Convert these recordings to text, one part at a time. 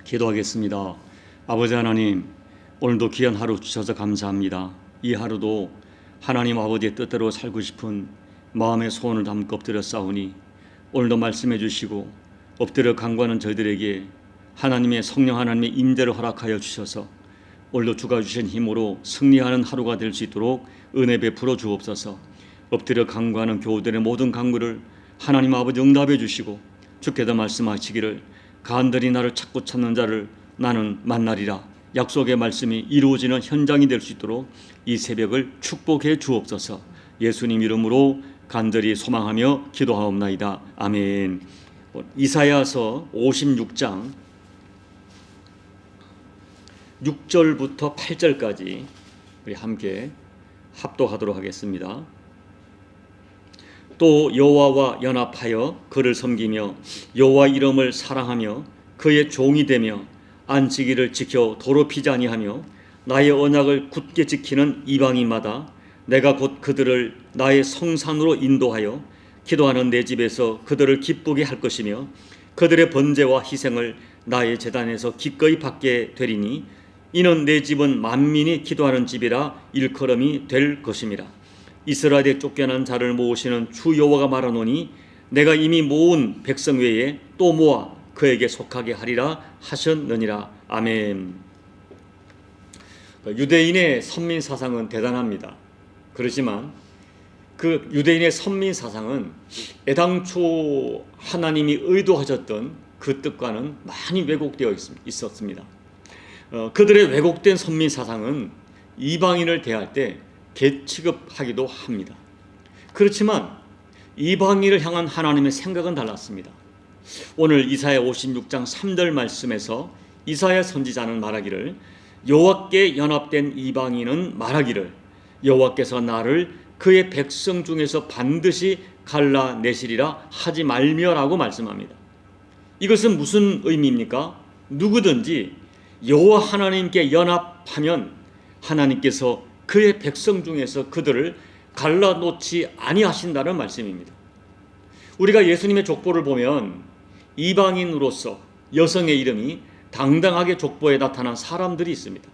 기도하겠습니다. 아버지 하나님, 오늘도 귀한 하루 주셔서 감사합니다. 이 하루도 하나님 아버지의 뜻대로 살고 싶은 마음의 소원을 담고 엎드려 싸우니 오늘도 말씀해 주시고 엎드려 간구하는 저희들에게 하나님의 성령 하나님의 임재를 허락하여 주셔서 오늘도 주가 주신 힘으로 승리하는 하루가 될 수 있도록 은혜 베풀어 주옵소서. 엎드려 간구하는 교우들의 모든 간구를 하나님 아버지 응답해 주시고 주께서 말씀하시기를 간절히 나를 찾고 찾는 자를 나는 만나리라. 약속의 말씀이 이루어지는 현장이 될 수 있도록 이 새벽을 축복해 주옵소서. 예수님 이름으로 간절히 소망하며 기도하옵나이다. 아멘. 이사야서 56장 6절부터 8절까지 우리 함께 합독하도록 하겠습니다. 또 여호와와 연합하여 그를 섬기며 여호와 이름을 사랑하며 그의 종이 되며 안식일을 지켜 더럽히지 아니하며 나의 언약을 굳게 지키는 이방인마다 내가 곧 그들을 나의 성산으로 인도하여 기도하는 내 집에서 그들을 기쁘게 할 것이며 그들의 번제와 희생을 나의 제단에서 기꺼이 받게 되리니 이는 내 집은 만민이 기도하는 집이라 일컬음이 될 것임이라. 이스라엘에 쫓겨난 자를 모으시는 주 여호와가 말하노니 내가 이미 모은 백성 외에 또 모아 그에게 속하게 하리라 하셨느니라. 아멘. 유대인의 선민 사상은 대단합니다. 그렇지만 그 유대인의 선민 사상은 애당초 하나님이 의도하셨던 그 뜻과는 많이 왜곡되어 있었습니다. 그들의 왜곡된 선민 사상은 이방인을 대할 때 개취급하기도 합니다. 그렇지만 이방인을 향한 하나님의 생각은 달랐습니다. 오늘 이사야 56장 3절 말씀에서 이사야 선지자는 말하기를 여호와께 연합된 이방인은 말하기를 여호와께서 나를 그의 백성 중에서 반드시 갈라내시리라 하지 말며라고 말씀합니다. 이것은 무슨 의미입니까? 누구든지 여호와 하나님께 연합하면 하나님께서 그의 백성 중에서 그들을 갈라놓지 아니하신다는 말씀입니다. 우리가 예수님의 족보를 보면 이방인으로서 여성의 이름이 당당하게 족보에 나타난 사람들이 있습니다.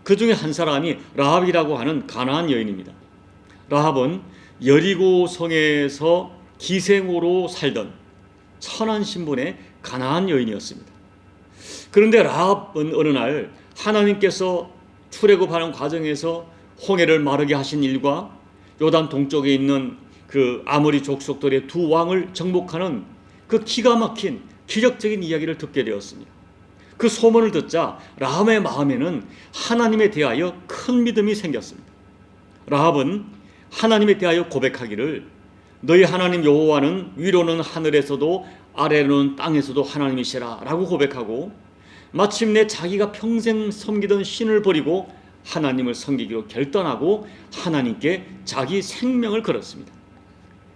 그 중에 한 사람이 라합이라고 하는 가나안 여인입니다. 라합은 여리고 성에서 기생으로 살던 천한 신분의 가나안 여인이었습니다. 그런데 라합은 어느 날 하나님께서 출애굽하는 과정에서 홍해를 마르게 하신 일과 요단 동쪽에 있는 그 아모리 족속들의 두 왕을 정복하는 그 기가 막힌 기적적인 이야기를 듣게 되었습니다. 그 소문을 듣자 라합의 마음에는 하나님에 대하여 큰 믿음이 생겼습니다. 라합은 하나님에 대하여 고백하기를 너희 하나님 여호와는 위로는 하늘에서도 아래로는 땅에서도 하나님이시라 라고 고백하고 마침내 자기가 평생 섬기던 신을 버리고 하나님을 섬기기로 결단하고 하나님께 자기 생명을 걸었습니다.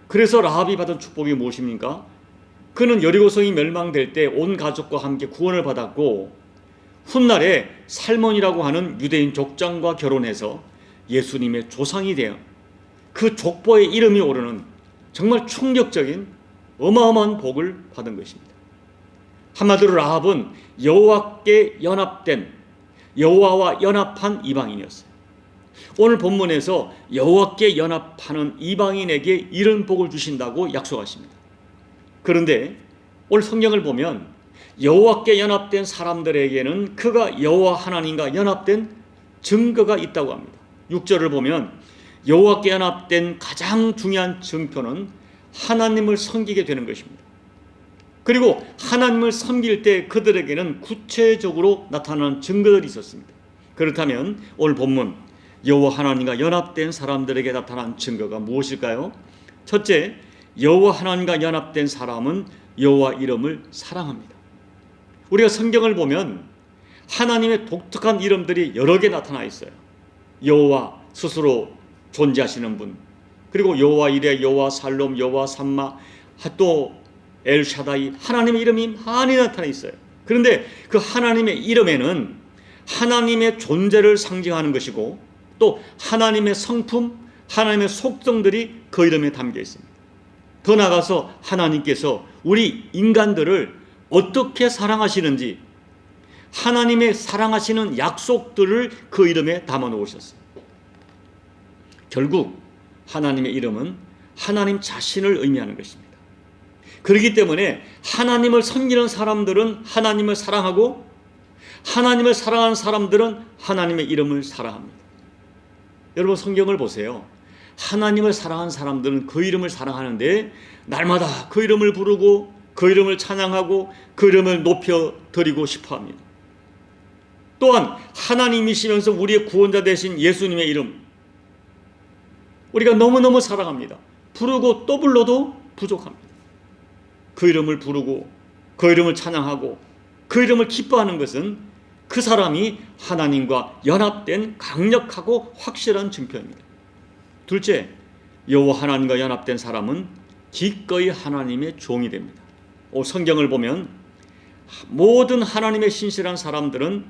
그래서 라합이 받은 축복이 무엇입니까? 그는 여리고성이 멸망될 때 온 가족과 함께 구원을 받았고 훗날에 살몬이라고 하는 유대인 족장과 결혼해서 예수님의 조상이 되어 그 족보의 이름이 오르는 정말 충격적인 어마어마한 복을 받은 것입니다. 한마디로 라합은 여호와께 연합된 여호와와 연합한 이방인이었어요. 오늘 본문에서 여호와께 연합하는 이방인에게 이런 복을 주신다고 약속하십니다. 그런데 오늘 성경을 보면 여호와께 연합된 사람들에게는 그가 여호와 하나님과 연합된 증거가 있다고 합니다. 6절을 보면 여호와께 연합된 가장 중요한 증표는 하나님을 섬기게 되는 것입니다. 그리고 하나님을 섬길 때 그들에게는 구체적으로 나타나는 증거들이 있었습니다. 그렇다면 오늘 본문 여호와 하나님과 연합된 사람들에게 나타난 증거가 무엇일까요? 첫째, 여호와 하나님과 연합된 사람은 여호와 이름을 사랑합니다. 우리가 성경을 보면 하나님의 독특한 이름들이 여러 개 나타나 있어요. 여호와 스스로 존재하시는 분, 그리고 여호와 이레, 여호와 살롬, 여호와 삼마, 또 엘샤다이, 하나님의 이름이 많이 나타나 있어요. 그런데 그 하나님의 이름에는 하나님의 존재를 상징하는 것이고 또 하나님의 성품, 하나님의 속성들이 그 이름에 담겨 있습니다. 더 나아가서 하나님께서 우리 인간들을 어떻게 사랑하시는지 하나님의 사랑하시는 약속들을 그 이름에 담아 놓으셨어요. 결국 하나님의 이름은 하나님 자신을 의미하는 것입니다. 그렇기 때문에 하나님을 섬기는 사람들은 하나님을 사랑하고, 하나님을 사랑하는 사람들은 하나님의 이름을 사랑합니다. 여러분, 성경을 보세요. 하나님을 사랑하는 사람들은 그 이름을 사랑하는데 날마다 그 이름을 부르고 그 이름을 찬양하고 그 이름을 높여드리고 싶어합니다. 또한 하나님이시면서 우리의 구원자 되신 예수님의 이름, 우리가 너무너무 사랑합니다. 부르고 또 불러도 부족합니다. 그 이름을 부르고 그 이름을 찬양하고 그 이름을 기뻐하는 것은 그 사람이 하나님과 연합된 강력하고 확실한 증표입니다. 둘째, 여호와 하나님과 연합된 사람은 기꺼이 하나님의 종이 됩니다. 성경을 보면 모든 하나님의 신실한 사람들은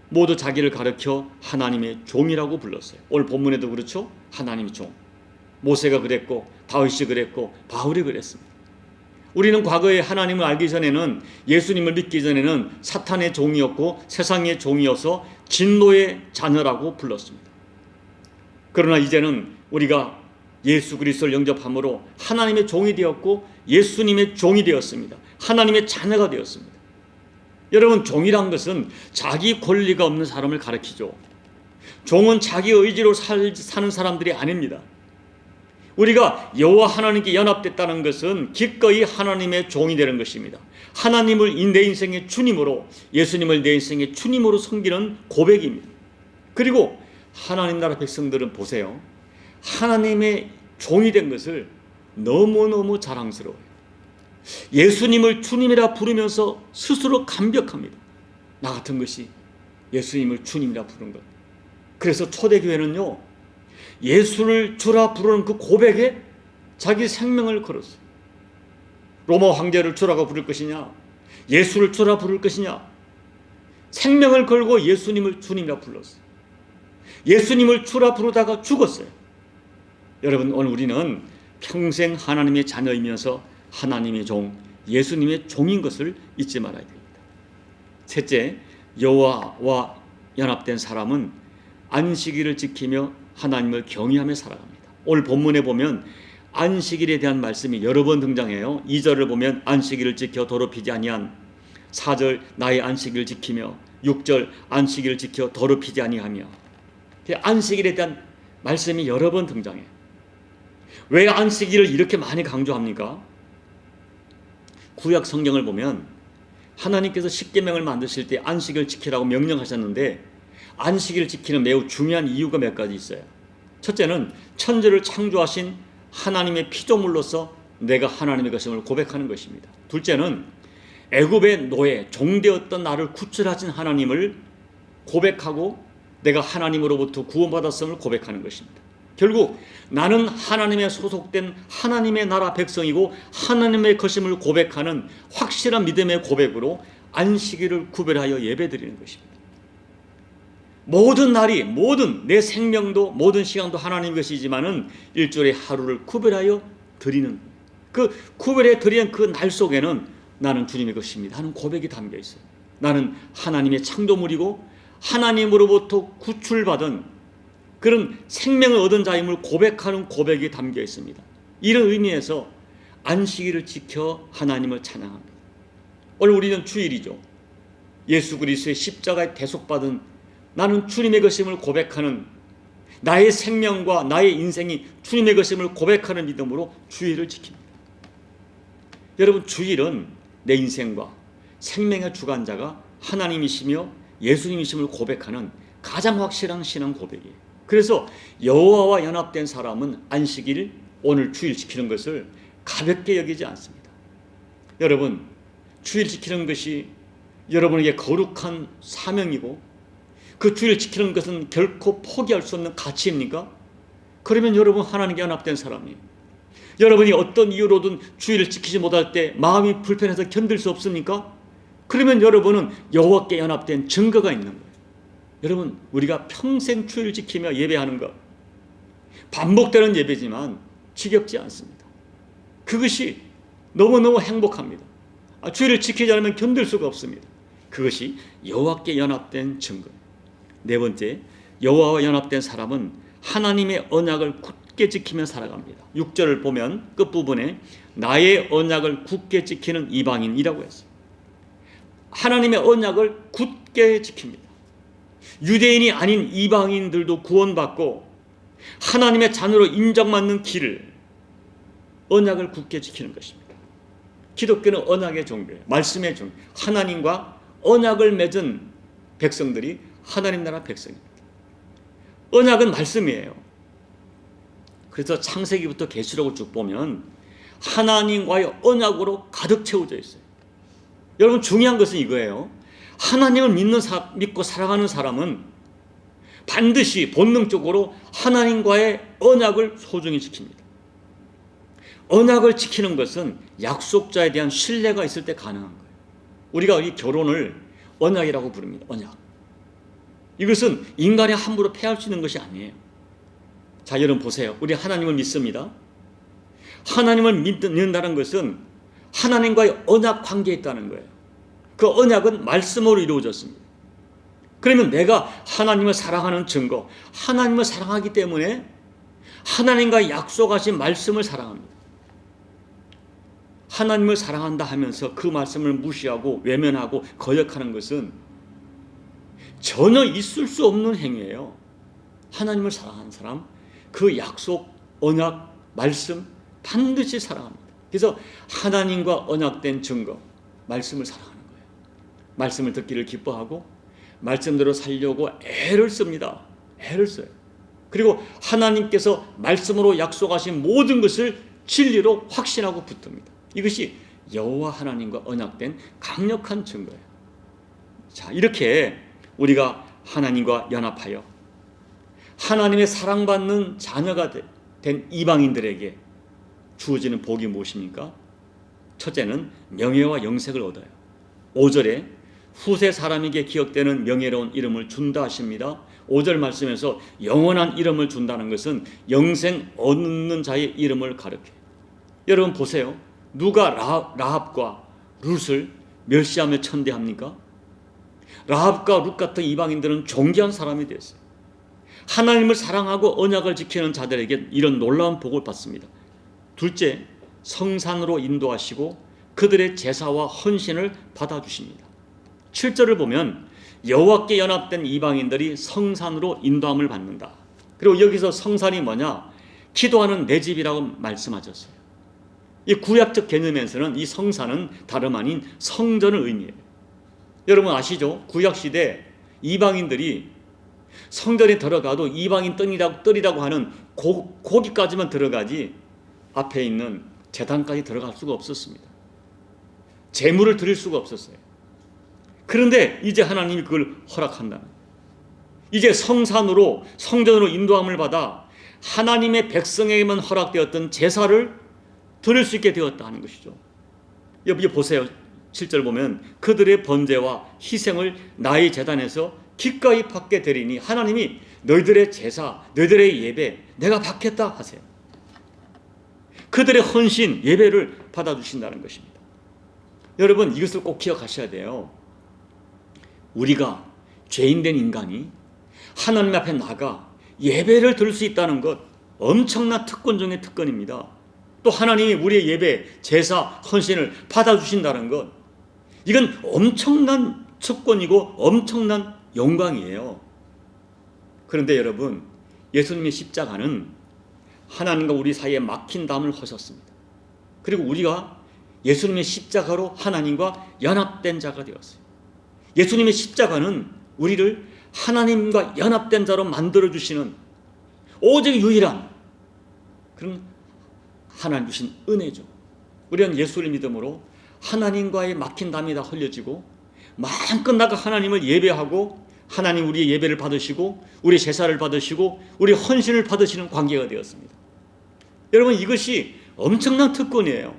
모두 자기를 가르쳐 하나님의 종이라고 불렀어요. 오늘 본문에도 그렇죠? 하나님의 종. 모세가 그랬고 다윗이 그랬고 바울이 그랬습니다. 우리는 과거에 하나님을 알기 전에는, 예수님을 믿기 전에는 사탄의 종이었고 세상의 종이어서 진노의 자녀라고 불렀습니다. 그러나 이제는 우리가 예수 그리스도를 영접함으로 하나님의 종이 되었고 예수님의 종이 되었습니다. 하나님의 자녀가 되었습니다. 여러분, 종이란 것은 자기 권리가 없는 사람을 가리키죠. 종은 자기 의지로 사는 사람들이 아닙니다. 우리가 여호와 하나님께 연합됐다는 것은 기꺼이 하나님의 종이 되는 것입니다. 하나님을 내 인생의 주님으로, 예수님을 내 인생의 주님으로 섬기는 고백입니다. 그리고 하나님 나라 백성들은 보세요. 하나님의 종이 된 것을 너무너무 자랑스러워요. 예수님을 주님이라 부르면서 스스로 감격합니다. 나 같은 것이 예수님을 주님이라 부른 것. 그래서 초대교회는요, 예수를 주라 부르는 그 고백에 자기 생명을 걸었어요. 로마 황제를 주라고 부를 것이냐, 예수를 주라 부를 것이냐, 생명을 걸고 예수님을 주님이라 불렀어요. 예수님을 주라 부르다가 죽었어요. 여러분, 오늘 우리는 평생 하나님의 자녀이면서 하나님의 종, 예수님의 종인 것을 잊지 말아야 됩니다. 셋째, 여호와와 연합된 사람은 안식일을 지키며 하나님을 경외하며 살아갑니다. 오늘 본문에 보면 안식일에 대한 말씀이 여러 번 등장해요. 2절을 보면 안식일을 지켜 더럽히지 아니한, 4절 나의 안식일을 지키며, 6절 안식일을 지켜 더럽히지 아니하며. 안식일에 대한 말씀이 여러 번 등장해요. 왜 안식일을 이렇게 많이 강조합니까? 구약 성경을 보면 하나님께서 십계명을 만드실 때 안식을 지키라고 명령하셨는데, 안식일을 지키는 매우 중요한 이유가 몇 가지 있어요. 첫째는 천지를 창조하신 하나님의 피조물로서 내가 하나님의 것임을 고백하는 것입니다. 둘째는 애굽의 노예, 종되었던 나를 구출하신 하나님을 고백하고 내가 하나님으로부터 구원받았음을 고백하는 것입니다. 결국 나는 하나님의 소속된 하나님의 나라 백성이고 하나님의 것임을 고백하는 확실한 믿음의 고백으로 안식일을 구별하여 예배드리는 것입니다. 모든 날이, 모든 내 생명도 모든 시간도 하나님 것이지만은 일주일에 하루를 구별하여 드리는, 그 구별해 드리는 그 날 속에는 나는 주님의 것입니다 하는 고백이 담겨 있어요. 나는 하나님의 창조물이고 하나님으로부터 구출받은 그런 생명을 얻은 자임을 고백하는 고백이 담겨 있습니다. 이런 의미에서 안식일을 지켜 하나님을 찬양합니다. 오늘 우리는 주일이죠. 예수 그리스도의 십자가에 대속받은 나는 주님의 것임을 고백하는, 나의 생명과 나의 인생이 주님의 것임을 고백하는 믿음으로 주일을 지킵니다. 여러분, 주일은 내 인생과 생명의 주관자가 하나님이시며 예수님이심을 고백하는 가장 확실한 신앙 고백이에요. 그래서 여호와와 연합된 사람은 안식일, 오늘 주일 지키는 것을 가볍게 여기지 않습니다. 여러분, 주일 지키는 것이 여러분에게 거룩한 사명이고 그 주일 지키는 것은 결코 포기할 수 없는 가치입니까? 그러면 여러분 하나님께 연합된 사람이에요. 여러분이 어떤 이유로든 주일을 지키지 못할 때 마음이 불편해서 견딜 수 없습니까? 그러면 여러분은 여호와께 연합된 증거가 있는 거예요. 여러분, 우리가 평생 주일을 지키며 예배하는 것, 반복되는 예배지만 지겹지 않습니다. 그것이 너무너무 행복합니다. 주일을 지키지 않으면 견딜 수가 없습니다. 그것이 여호와께 연합된 증거. 네 번째, 여호와와 연합된 사람은 하나님의 언약을 굳게 지키며 살아갑니다. 6절을 보면 끝부분에 나의 언약을 굳게 지키는 이방인이라고 했어요. 하나님의 언약을 굳게 지킵니다. 유대인이 아닌 이방인들도 구원받고 하나님의 자녀로 인정받는 길을, 언약을 굳게 지키는 것입니다. 기독교는 언약의 종교예요. 말씀의 종교. 하나님과 언약을 맺은 백성들이 하나님 나라 백성입니다. 언약은 말씀이에요. 그래서 창세기부터 계시록을 쭉 보면 하나님과의 언약으로 가득 채워져 있어요. 여러분, 중요한 것은 이거예요. 하나님을 믿고 사랑하는 사람은 반드시 본능적으로 하나님과의 언약을 소중히 지킵니다. 언약을 지키는 것은 약속자에 대한 신뢰가 있을 때 가능한 거예요. 우리가 이 결혼을 언약이라고 부릅니다. 언약. 이것은 인간이 함부로 폐할 수 있는 것이 아니에요. 자, 여러분 보세요. 우리 하나님을 믿습니다. 하나님을 믿는다는 것은 하나님과의 언약 관계에 있다는 거예요. 그 언약은 말씀으로 이루어졌습니다. 그러면 내가 하나님을 사랑하는 증거, 하나님을 사랑하기 때문에 하나님과 약속하신 말씀을 사랑합니다. 하나님을 사랑한다 하면서 그 말씀을 무시하고 외면하고 거역하는 것은 전혀 있을 수 없는 행위예요. 하나님을 사랑하는 사람, 그 약속, 언약, 말씀 반드시 사랑합니다. 그래서 하나님과 언약된 증거, 말씀을 사랑하는 거예요. 말씀을 듣기를 기뻐하고 말씀대로 살려고 애를 씁니다. 애를 써요. 그리고 하나님께서 말씀으로 약속하신 모든 것을 진리로 확신하고 붙듭니다. 이것이 여호와 하나님과 언약된 강력한 증거예요. 자, 이렇게 우리가 하나님과 연합하여 하나님의 사랑받는 자녀가 된 이방인들에게 주어지는 복이 무엇입니까? 첫째는 명예와 영색을 얻어요. 5절에 후세 사람에게 기억되는 명예로운 이름을 준다 하십니다. 5절 말씀에서 영원한 이름을 준다는 것은 영생 얻는 자의 이름을 가리켜요. 여러분 보세요. 누가 라합과 룻을 멸시하며 천대합니까? 라합과 룻 같은 이방인들은 존귀한 사람이 됐어요. 하나님을 사랑하고 언약을 지키는 자들에게 이런 놀라운 복을 받습니다. 둘째, 성산으로 인도하시고 그들의 제사와 헌신을 받아주십니다. 7절을 보면 여호와께 연합된 이방인들이 성산으로 인도함을 받는다. 그리고 여기서 성산이 뭐냐? 기도하는 내 집이라고 말씀하셨어요. 이 구약적 개념에서는 이 성산은 다름 아닌 성전을 의미해요. 여러분 아시죠? 구약시대 이방인들이 성전에 들어가도 이방인 뜰이라고 하는 고기까지만 들어가지 앞에 있는 제단까지 들어갈 수가 없었습니다. 제물을 드릴 수가 없었어요. 그런데 이제 하나님이 그걸 허락한다는 거예요. 이제 성산으로 성전으로 인도함을 받아 하나님의 백성에게만 허락되었던 제사를 드릴 수 있게 되었다 하는 것이죠. 여기 보세요. 7절 보면 그들의 번제와 희생을 나의 제단에서 기꺼이 받게 되리니 하나님이 너희들의 제사, 너희들의 예배 내가 받겠다 하세요. 그들의 헌신, 예배를 받아주신다는 것입니다. 여러분 이것을 꼭 기억하셔야 돼요. 우리가 죄인된 인간이 하나님 앞에 나가 예배를 드릴 수 있다는 것 엄청난 특권 중의 특권입니다. 또 하나님이 우리의 예배, 제사, 헌신을 받아주신다는 것 이건 엄청난 특권이고 엄청난 영광이에요. 그런데 여러분 예수님의 십자가는 하나님과 우리 사이에 막힌 담을 허셨습니다. 그리고 우리가 예수님의 십자가로 하나님과 연합된 자가 되었어요. 예수님의 십자가는 우리를 하나님과 연합된 자로 만들어주시는 오직 유일한 그런 하나님 주신 은혜죠. 우리는 예수를 믿음으로 하나님과의 막힌 담이 다 흘려지고 마음껏 나가 하나님을 예배하고 하나님 우리의 예배를 받으시고 우리 제사를 받으시고 우리 헌신을 받으시는 관계가 되었습니다. 여러분 이것이 엄청난 특권이에요.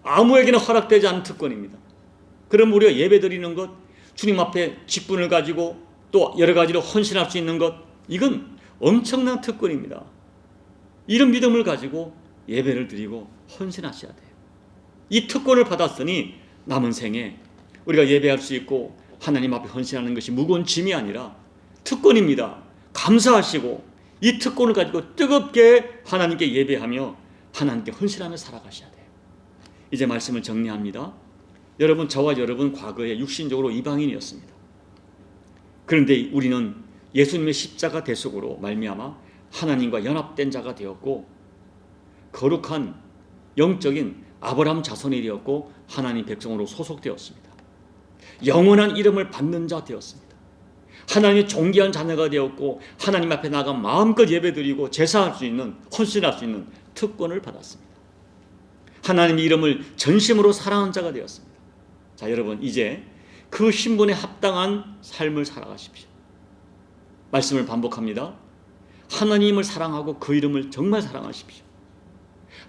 아무에게나 허락되지 않은 특권입니다. 그럼 우리가 예배 드리는 것, 주님 앞에 직분을 가지고 또 여러 가지로 헌신할 수 있는 것 이건 엄청난 특권입니다. 이런 믿음을 가지고 예배를 드리고 헌신하셔야 돼요. 이 특권을 받았으니 남은 생에 우리가 예배할 수 있고 하나님 앞에 헌신하는 것이 무거운 짐이 아니라 특권입니다. 감사하시고 이 특권을 가지고 뜨겁게 하나님께 예배하며 하나님께 헌신하며 살아가셔야 돼요. 이제 말씀을 정리합니다. 여러분, 저와 여러분 과거에 육신적으로 이방인이었습니다. 그런데 우리는 예수님의 십자가 대속으로 말미암아 하나님과 연합된 자가 되었고 거룩한 영적인 아브라함 자손이 되었고 하나님 백성으로 소속되었습니다. 영원한 이름을 받는 자 되었습니다. 하나님의 존귀한 자녀가 되었고 하나님 앞에 나가 마음껏 예배드리고 제사할 수 있는, 헌신할 수 있는 특권을 받았습니다. 하나님의 이름을 전심으로 사랑하는 자가 되었습니다. 자, 여러분, 이제 그 신분에 합당한 삶을 살아가십시오. 말씀을 반복합니다. 하나님을 사랑하고 그 이름을 정말 사랑하십시오.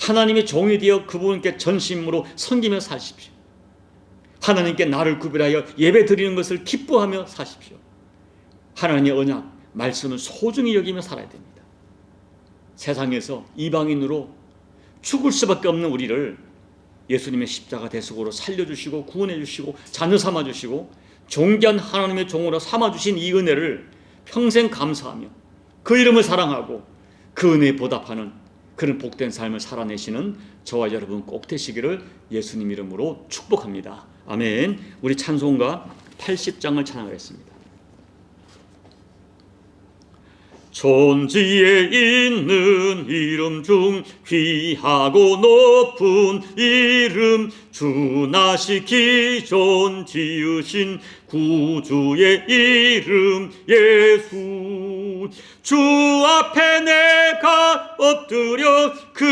하나님의 종이 되어 그분께 전심으로 섬기며 사십시오. 하나님께 나를 구별하여 예배 드리는 것을 기뻐하며 사십시오. 하나님의 언약, 말씀을 소중히 여기며 살아야 됩니다. 세상에서 이방인으로 죽을 수밖에 없는 우리를 예수님의 십자가 대속으로 살려주시고 구원해주시고 자녀 삼아주시고 존귀한 하나님의 종으로 삼아주신 이 은혜를 평생 감사하며 그 이름을 사랑하고 그 은혜에 보답하는 그런 복된 삶을 살아내시는 저와 여러분 꼭 되시기를 예수님 이름으로 축복합니다. 아멘. 우리 찬송가 80장을 찬양하겠습니다. 존지에 있는 이름 중 귀하고 높은 이름, 주나시 기존 지으신 구주의 이름 예수. 주 앞에 내가 엎드려 그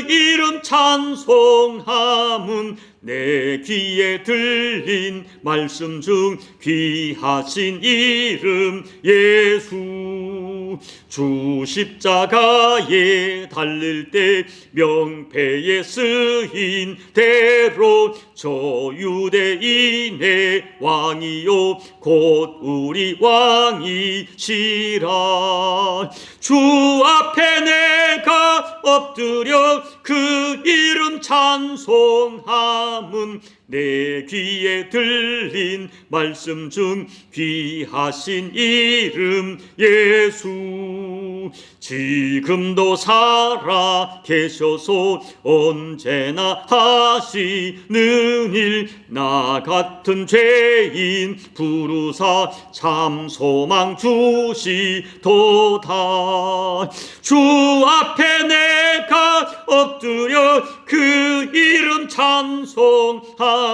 이름 찬송함은 내 귀에 들린 말씀 중 귀하신 이름 예수. 주 십자가에 달릴 때 명패에 쓰인 대로 저 유대인의 왕이요 곧 우리 왕이시라. 주 앞에 내가 엎드려 그 이름 찬송함은 내 귀에 들린 말씀 중 귀하신 이름 예수. 지금도 살아 계셔서 언제나 하시는 일, 나 같은 죄인 부르사 참 소망 주시도다. 주 앞에 내가 엎드려 그 이름 찬송함은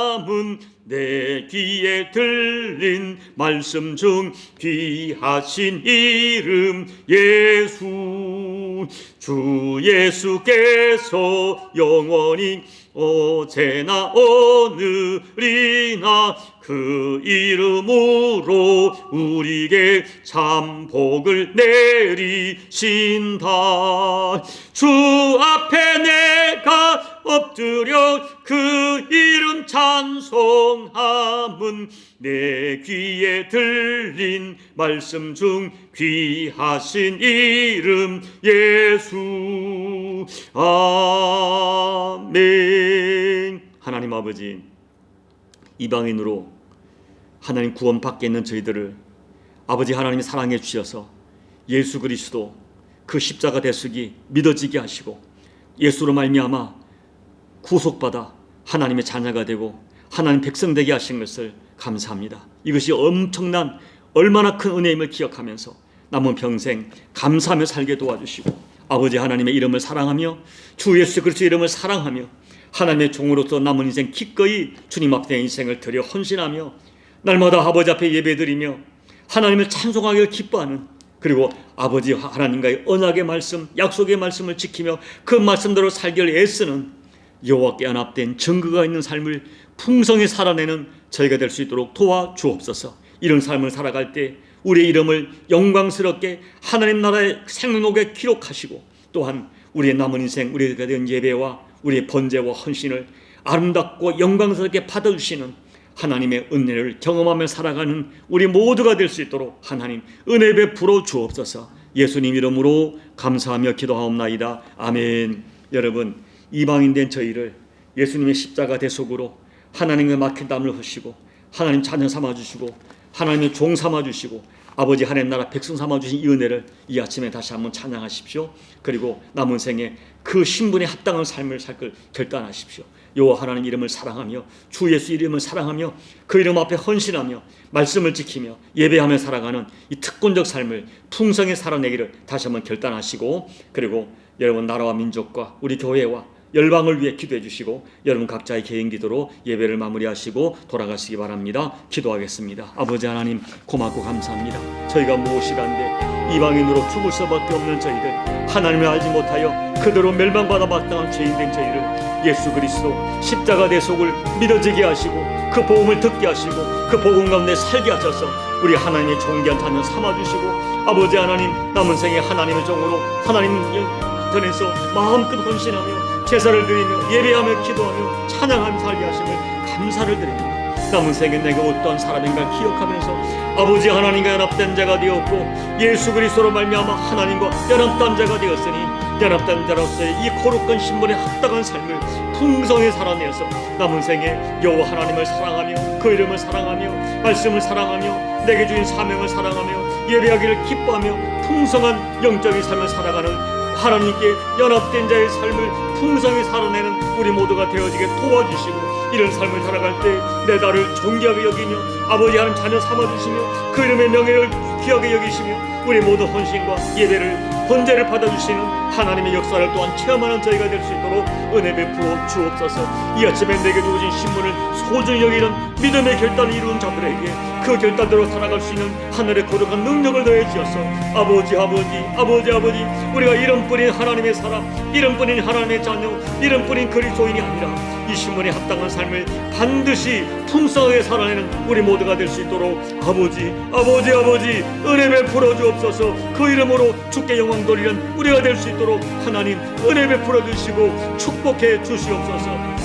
내 귀에 들린 말씀 중 귀하신 이름 예수. 주 예수께서 영원히 어제나 오늘이나 그 이름으로 우리에게 참 복을 내리신다. 주 앞에 내가 엎드려 그 이름 찬송함은 내 귀에 들린 말씀 중 귀하신 이름 예수. 아멘. 하나님 아버지, 이방인으로 하나님 구원 밖에 있는 저희들을 아버지 하나님이 사랑해 주셔서 예수 그리스도 그 십자가 대속이 믿어지게 하시고 예수로 말미암아 구속받아 하나님의 자녀가 되고 하나님 백성 되게 하신 것을 감사합니다. 이것이 엄청난 얼마나 큰 은혜임을 기억하면서 남은 평생 감사하며 살게 도와주시고 아버지 하나님의 이름을 사랑하며 주 예수 그리스도 이름을 사랑하며 하나님의 종으로서 남은 인생 기꺼이 주님 앞에 인생을 드려 헌신하며 날마다 아버지 앞에 예배드리며 하나님을 찬송하기를 기뻐하는, 그리고 아버지 하나님과의 언약의 말씀, 약속의 말씀을 지키며 그 말씀대로 살기를 애쓰는 여호와께 연합된 증거가 있는 삶을 풍성히 살아내는 저희가 될 수 있도록 도와주옵소서. 이런 삶을 살아갈 때 우리의 이름을 영광스럽게 하나님 나라의 생명록에 기록하시고 또한 우리의 남은 인생 우리가 된 예배와 우리의 번제와 헌신을 아름답고 영광스럽게 받아주시는 하나님의 은혜를 경험하며 살아가는 우리 모두가 될 수 있도록 하나님 은혜 베풀어 주옵소서. 예수님 이름으로 감사하며 기도하옵나이다. 아멘. 여러분, 이방인 된 저희를 예수님의 십자가 대속으로 하나님의 막힌 땀을 흘리시고 하나님 자녀 삼아주시고 하나님의 종 삼아 주시고 아버지 하나님 나라 백성 삼아 주신 이 은혜를 이 아침에 다시 한번 찬양하십시오. 그리고 남은 생에 그 신분에 합당한 삶을 살 걸 결단하십시오. 여호와 하나님 이름을 사랑하며 주 예수 이름을 사랑하며 그 이름 앞에 헌신하며 말씀을 지키며 예배하며 살아가는 이 특권적 삶을 풍성히 살아내기를 다시 한번 결단하시고, 그리고 여러분 나라와 민족과 우리 교회와 열방을 위해 기도해 주시고 여러분 각자의 개인 기도로 예배를 마무리하시고 돌아가시기 바랍니다. 기도하겠습니다. 아버지 하나님 고맙고 감사합니다. 저희가 무엇이란데 이방인으로 죽을 수밖에 없는 저희들, 하나님을 알지 못하여 그대로 멸망받아 마땅한 죄인된 저희를 예수 그리스도 십자가 대속을 믿어지게 하시고 그 복음을 듣게 하시고 그 복음 가운데 살게 하셔서 우리 하나님의 존귀한 자녀 삼아주시고 아버지 하나님 남은 생에 하나님의 종으로 하나님 전에서 마음껏 헌신하며 제사를 드리며 예배하며 기도하며 찬양하며 살게 하심을 감사를 드립니다. 남은 생에 내가 어떠한 사람인가 기억하면서 아버지 하나님과 연합된 자가 되었고 예수 그리스도로 말미암아 하나님과 연합된 자가 되었으니 연합된 자로서의 이 거룩한 신분에 합당한 삶을 풍성히 살아내어서 남은 생에 여호와 하나님을 사랑하며 그 이름을 사랑하며 말씀을 사랑하며 내게 주신 사명을 사랑하며 예배하기를 기뻐하며 풍성한 영적인 삶을 살아가는 하나님께 연합된 자의 삶을 풍성히 살아내는 우리 모두가 되어지게 도와주시고 이런 삶을 살아갈 때 내 나를 존귀하게 여기며 아버지 하나님 자녀 삼아주시며 그 이름의 명예를 귀하게 여기시며 우리 모두 헌신과 예배를 번제를 받아주시는 하나님의 역사를 또한 체험하는 저희가 될 수 있도록 은혜 베풀어 주옵소서. 이 아침에 내게 주어진 신문을 소중히 여기는 믿음의 결단을 이룬 자들에게 그 결단대로 살아갈 수 있는 하늘의 거룩한 능력을 더해 주셔서 아버지 우리가 이름뿐인 하나님의 사람, 이름뿐인 하나님의 자녀, 이름뿐인 그리스도인이 아니라 이 신문에 합당한 삶을 반드시 풍성하게 살아내는 우리 모두가 될 수 있도록 아버지 은혜 베풀어 주옵소서. 그 이름으로 주께 영광 돌리는 우리가 될 수 있도록 하나님 은혜 베풀어 주시고 축복해 주시옵소서.